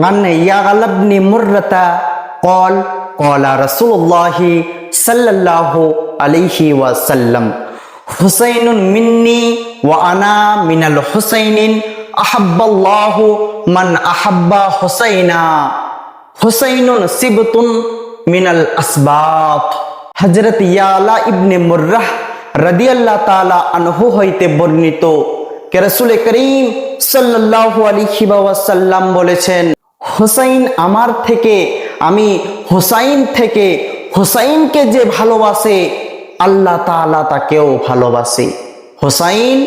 عن يعلى بن مرة قال قال رسول الله صلى الله عليه وسلم حسين مني وأنا من الحسين أحب الله من أحب حسينا حسين سبط من الأسباط হযরত ইয়ালা ইবনে মুররাহ রাদিয়াল্লাহু তাআলা আনহু হইতে বর্ণিত কে রাসূল করিম সাল্লাল্লাহু আলাইহি ওয়াসাল্লাম বলেছেন, হুসাইন আমার থেকে, আমি হুসাইন থেকে, হুসাইনকে যে ভালোবাসে আল্লাহ তাআলা তাকেও ভালোবাসে। হুসাইন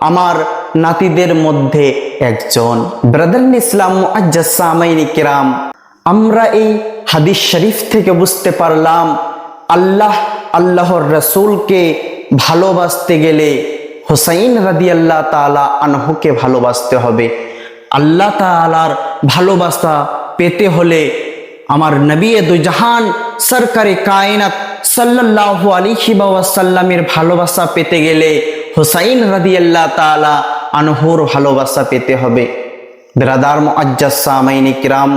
আমার নাতিদের মধ্যে একজন। ব্রাদার ইসলাম মুআজ্জাজ সামাইন কিরাম, আমরা এই হাদিস শরীফ থেকে বুঝতে পারলাম আল্লাহর রাসূলকে ভালোবাসতে গেলে হুসাইন রাদিয়াল্লাহু তাআলা আনহুকে ভালোবাসতে হবে। আল্লাহ তাআলার ভালোবাসা পেতে হলে আমার নবী দুজাহান সরকারে কায়নাত সাল্লাল্লাহু আলাইহি ওয়াসাল্লামের ভালোবাসা পেতে গেলে হুসাইন রাদিয়াল্লাহু তাআলা আনহুর ভালোবাসা পেতে হবে। ব্রাদার মুআজ্জাজ সামাইন কিরাম,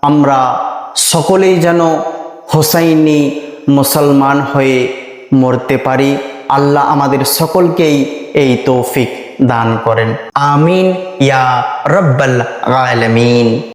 আমরা সকলেই যেন হুসাইনি মুসলমান হয়ে মরতে পারি। আল্লাহ আমাদের সকলকেই এই তৌফিক দান করেন। আমিন ইয়া রাব্বাল আলামিন।